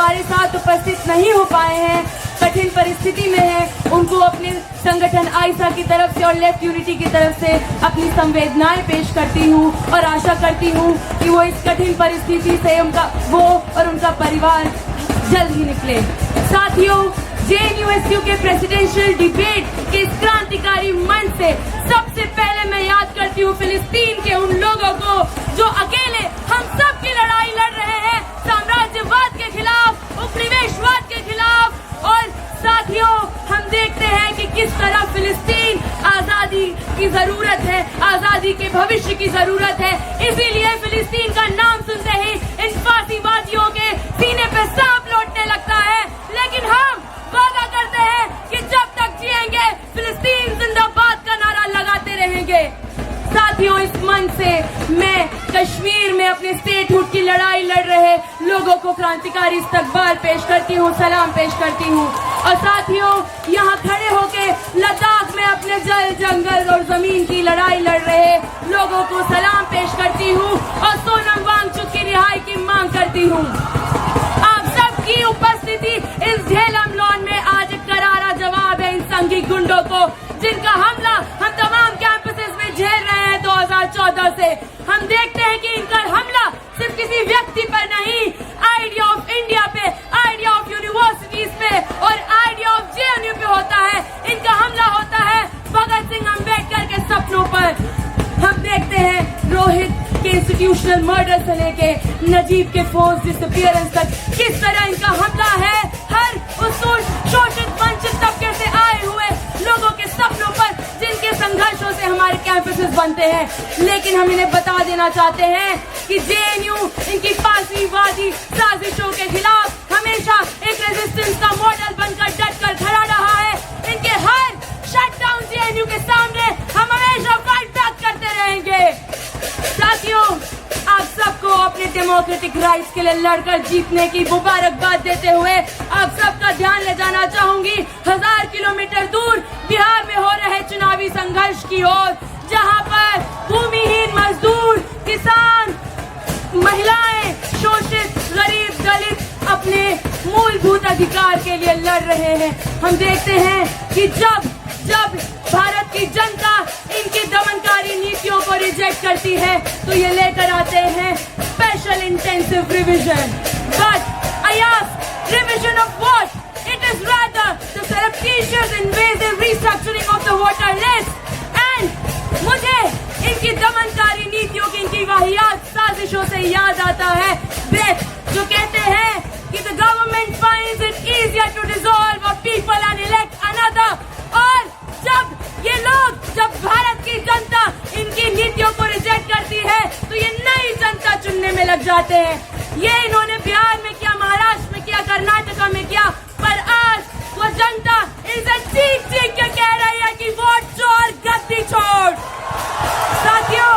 हमारे साथ उपस्थित नहीं हो पाए हैं, कठिन परिस्थिति में हैं, उनको अपने संगठन आइसा की तरफ से और लेफ्ट यूनिटी की तरफ से अपनी संवेदनाएं पेश करती हूं और आशा करती हूं कि वो इस कठिन परिस्थिति से वो और उनका परिवार जल्द ही निकले। साथियों, JNU-SU के प्रेसिडेंशियल डिबेट के इस क्रांतिकारी मंच से सबसे पहले मैं याद करती हूँ फिलिस्तीन के उन लोगों को जो अकेले हम सब की लड़ाई लड़ रहे हैं साम्राज्यवाद के खिलाफ, उपनिवेशवाद के खिलाफ। और साथियों, हम देखते हैं कि किस तरह फिलिस्तीन आजादी की जरूरत है, आजादी के भविष्य की जरूरत है। इसीलिए फिलिस्तीन का नाम सुनते ही इन फांसीबाजियों के सीने पे सांप लौटने लगता है। लेकिन हम वादा करते हैं कि जब तक जिएंगे फिलिस्तीन जिंदाबाद का नारा लगाते रहेंगे। साथियों, इस मंच से मैं कश्मीर में अपने स्टेटहुड की लड़ाई लड़ रहे लोगों को क्रांतिकारी इस्तकबाल पेश करती हूँ, सलाम पेश करती हूँ। और साथियों, यहाँ खड़े होके लद्दाख में अपने जल, जंगल और जमीन की लड़ाई लड़ रहे लोगों को सलाम पेश करती हूँ और सोनम वांगचुक की रिहाई की मांग करती हूँ। आप सबकी उपस्थिति इस झेलम लॉन में आज एक करारा जवाब है इन संघी गुंडों को, जिनका हमला हम तमाम कैंपसेस में झेल रहे हैं 2014 से। हम देखते हैं कि इनका हमला सिर्फ किसी व्यक्ति पर नहीं, आइडिया ऑफ इंडिया पे, आइडिया ऑफ यूनिवर्सिटीज पे और आइडिया ऑफ JNU पे होता है। इनका हमला होता है भगत सिंह अम्बेडकर के सपनों पर। हम देखते हैं रोहित के इंस्टीट्यूशनल मर्डर से लेके नजीब के फोर्स डिसअपीयरेंस तक किस तरह इनका हमला है हर उस शोषित वंचित तबके से आए हुए लोगों के सपनों पर, जिनके संघर्षों से हमारे कैंपसेस बनते हैं। लेकिन हम इन्हें बता देना चाहते हैं कि JNU इनकी फांसीवादी साजिशों के खिलाफ हमेशा एक रेजिस्टेंस का मॉडल बनकर डटकर खड़ा रहा है। इनके हर शटडाउन JNU के सामने हम हमेशा फाइट बैक करते रहेंगे। साथियों, आप सबको अपने डेमोक्रेटिक राइट्स के लिए लड़कर जीतने की मुबारकबाद देते हुए आप सबका ध्यान ले जाना चाहूंगी 1000 किलोमीटर दूर बिहार में हो रहे चुनावी संघर्ष की ओर, जहां पर भूमिहीन मजदूर, किसान, महिलाएं, शोषित, गरीब, दलित अपने मूलभूत अधिकार के लिए लड़ रहे हैं। हम देखते हैं कि जब भारत की जनता इनकी दमनकारी नीतियों को रिजेक्ट करती है तो ये लेकर आते हैं special intensive revision. But I ask, revision of what? It is rather the surreptitious invasive restructuring of the voter list. And मुझे इनकी दमनकारी नीतियों की, इनकी वाहियात साजिशों से याद आता है ब्रेथ, जो कहते हैं कि the government finds it easier to dissolve a people and elect another। और जब भारत की जनता इनकी नीतियों को रिजेक्ट करती है तो ये नई जनता चुनने में लग जाते हैं। ये इन्होंने बिहार में किया, महाराष्ट्र में किया, कर्नाटका में किया, पर आज वो जनता इनसे चीख के कह रही है कि वोट चोर, गद्दी छोड़। साथियों,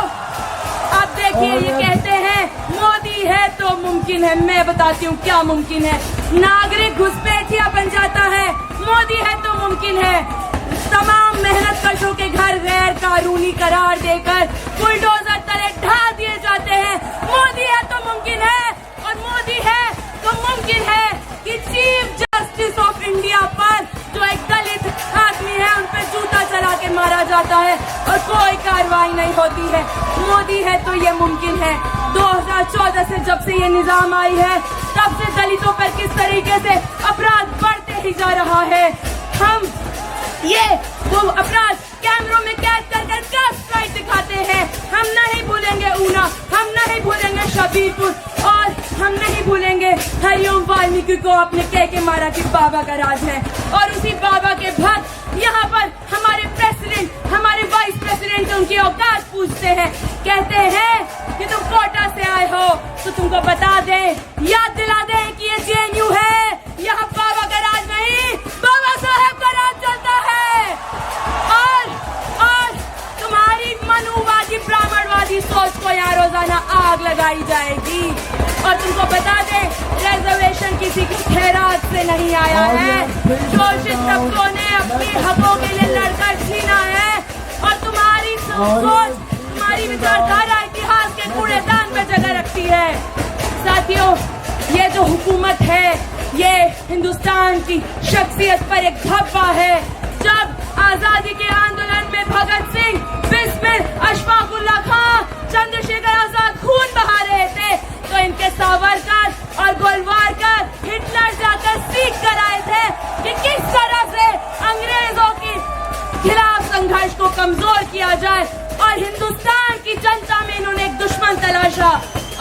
आप देखिए, ये कहते हैं मोदी है तो मुमकिन है। मैं बताती हूँ क्या मुमकिन है। नागरिक घुसपैठिया बन जाता है, मोदी है तो मुमकिन है। तमाम मेहनत कशों के घर गैर कानूनी करार देकर बुलडोजर तले ढा दिए जाते हैं, मोदी है तो मुमकिन है। और मोदी है तो मुमकिन है कि चीफ जस्टिस ऑफ इंडिया पर जो एक दलित आदमी है उन पर जूता चला के मारा जाता है और कोई कार्रवाई नहीं होती है। मोदी है तो ये मुमकिन है। 2014 से जब से ये निजाम आई है तब से दलितों पर किस तरीके से अपराध बढ़ते ही जा रहा है। हम ये वो अपराध कैमरों में कैद कर कास्ट राइट दिखाते हैं। हम नहीं भूलेंगे ऊना, हम नहीं भूलेंगे शबीरपुर और हम नहीं भूलेंगे हरिओम वाल्मीकि को अपने कह के मारा कि बाबा का राज है। और उसी बाबा के भक्त यहाँ पर हमारे प्रेसिडेंट, हमारे वाइस प्रेसिडेंट उनकी औकात पूछते हैं, कहते हैं कि तुम कोटा से आए हो तो तुमको बता दें, याद दिला दें कि ये JNU है, यहाँ बाबा का राज नहीं, बाबा साहेब का राज चलता है। और तुम्हारी मनुवादी ब्राह्मणवादी सोच को यहाँ रोजाना आग लगाई जाएगी। और तुमको बता दें, रिजर्वेशन किसी की खैरात से नहीं आया है, शोषित तबकों ने अपने हकों के लिए लड़कर छीना है। और तुम्हारी सोच, तुम्हारी विचारधारा इतिहास के कूड़ेदान में जगह रखती है। साथियों, ये जो हुकूमत है ये हिंदुस्तान की शख्सियत पर एक धब्बा है। जब आजादी के आंदोलन में भगत सिंह, बिस्मिल, अशफाक उल्लाह खां, चंद्रशेखर आजाद खून बहा रहे थे, तो इनके सावरकर और गोलवारकर, हिटलर जाकर सीख कर आए थे कि किस तरह से अंग्रेजों के खिलाफ संघर्ष को कमजोर किया जाए। और हिंदुस्तान की जनता में इन्होंने एक दुश्मन तलाशा।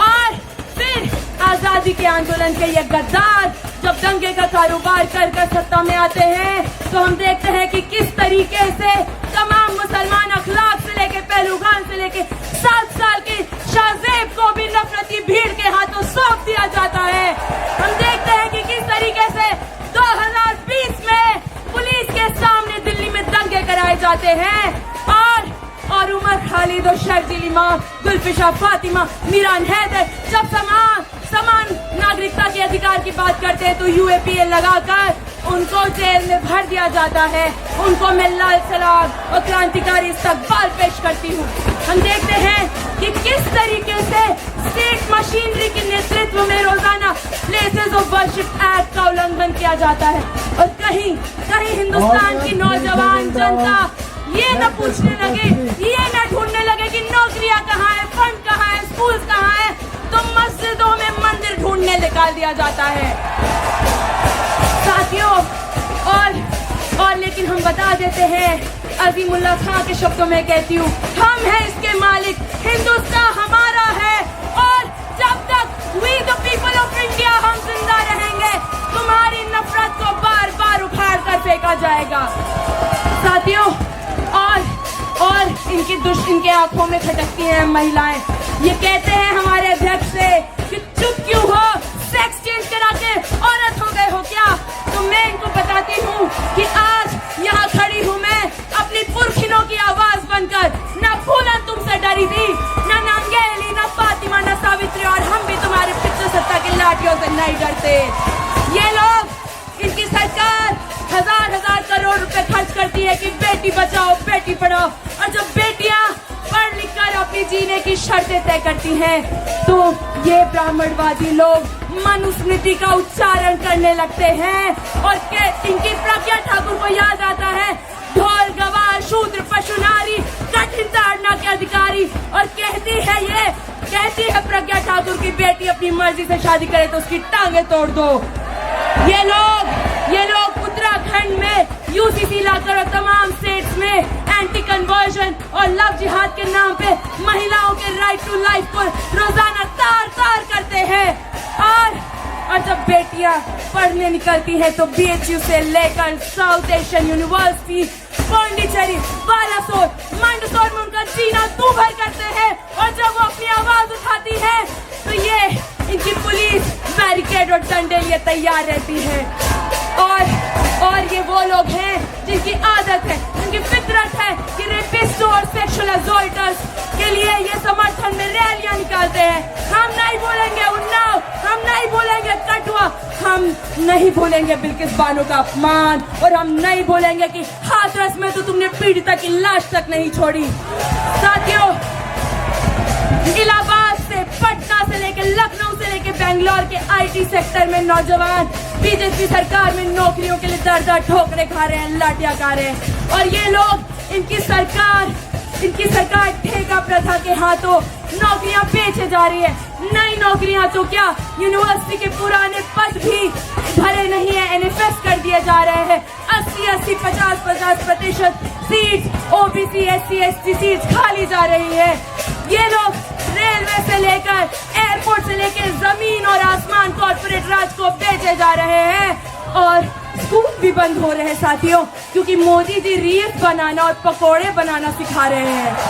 और फिर आजादी के आंदोलन के ये गद्दार जब दंगे का कारोबार कर कर सत्ता में आते हैं, तो हम देखते हैं कि किस तरीके से तमाम मुसलमान अखलाक से लेके पहलू खान से लेके 7 साल के शाहजेब को भी नफरती भीड़ के हाथों सौंप दिया जाता है। हम देखते हैं कि किस तरीके से 2020 में पुलिस के सामने दिल्ली में दंगे कराए जाते हैं। और उमर खालिद और शर्जील इमाम, गुलफिशा फातिमा, मीरान हैदर जब समान नागरिकता के अधिकार की बात करते हैं, तो यूएपीए लगाकर उनको जेल में भर दिया जाता है। उनको मैं लाल सलाम और क्रांतिकारी इस्तकबाल पेश करती हूँ। हम देखते हैं कि किस तरीके से स्टेट मशीनरी के नेतृत्व में रोजाना प्लेसेस ऑफ वर्शिप एक्ट का उल्लंघन किया जाता है। और कहीं हिंदुस्तान की नौजवान जनता ये न पूछने लगे, ये न ढूंढने लगे कि नौकरियां कहाँ है, फंड कहाँ है, स्कूल कहाँ है, तो मस्जिदों में मंदिर ढूंढने निकाल दिया जाता है साथियों। और लेकिन हम बता देते हैं, अजीमुल्लाह खां के शब्दों में कहती हूँ, हम हैं इसके मालिक, हिंदुस्तान हमारा है। और जब तक we the people of India हम जिंदा रहेंगे, तुम्हारी नफरत को बार बार उखाड़ कर फेंका जाएगा साथियों। और इनके आंखों में खटकती हैं महिलाएं। ये कहते हैं हमारे अध्यक्ष से कि चुप क्यों हो, सेक्स चेंज करा के औरत हो गए हो क्या? तो मैं इनको बताती हूँ कि आज यहाँ खड़ी हूँ मैं अपनी पुरखिनों की आवाज बनकर। न फूलन तुमसे डरी थी, न नंगेली, न फातिमा, न सावित्री, और हम भी तुम्हारे पितृसत्ता की लाठियों से नहीं डरते। ये लोग, इनकी सरकार हजार करोड़ रुपए खर्च करती है कि बेटी बचाओ बेटी पढ़ाओ, और जब बेटियां पढ़ लिख कर अपनी जीने की शर्तें तय करती हैं, तो ये ब्राह्मणवादी लोग मनुस्मृति का उच्चारण करने लगते हैं। और इनकी प्रज्ञा ठाकुर को याद आता है, ढोल गवार शूद्र पशु नारी कठिन ताड़ना के अधिकारी। और कहती है प्रज्ञा ठाकुर की बेटी अपनी मर्जी से शादी करे तो उसकी टांगे तोड़ दो। ये लोग उत्तराखंड में यूसीसी लाकर और तमाम स्टेट्स में एंटी कन्वर्जन और लव जिहाद के नाम पे महिलाओं के राइट टू लाइफ को रोजाना तार करते हैं। और जब बेटियां पढ़ने निकलती हैं, तो बीएचयू से लेकर south Asian university, Pondicherry, Balasore, Mandsaur में उनका जीना तू भर करते हैं। और जब वो अपनी आवाज उठाती है, तो ये इनकी पुलिस बैरिकेड और डंडे लिए तैयार रहती है। और ये वो लोग हैं जिनकी आदत है, जिनकी फितरत है कि रेपिस्ट और सेक्सुअल असॉल्टर्स के लिए ये समर्थन में रैलियां निकालते हैं। हम नहीं बोलेंगे उन्नाव, हम नहीं बोलेंगे कठुआ, हम नहीं बोलेंगे बिल्किस बानो का अपमान, और हम नहीं बोलेंगे कि हाथरस में तो तुमने पीड़िता की लाश तक नहीं छोड़ी। साथियों, इलाहाबाद से, पटना से लेकर लखनऊ से लेकर बेंगलोर के आईटी सेक्टर में नौजवान बीजेपी सरकार में नौकरियों के लिए दर ठोकरे खा रहे हैं, लाठियां खा रहे हैं। और ये लोग, इनकी सरकार ठेका प्रथा के हाथों नौकरियां बेचे जा रही है। नई नौकरियां तो क्या, यूनिवर्सिटी के पुराने पद भी भरे नहीं है, एनएफएस कर दिए जा रहे हैं। 80, 50% seats OBC, SC, ST seats खाली जा रही है। ये लोग रेलवे से लेकर एयरपोर्ट से लेकर जमीन और आसमान कॉर्पोरेट राज को बेचे जा रहे हैं। और स्कूल भी बंद हो रहे हैं साथियों, क्योंकि मोदी जी रील्स बनाना और पकोड़े बनाना सिखा रहे हैं।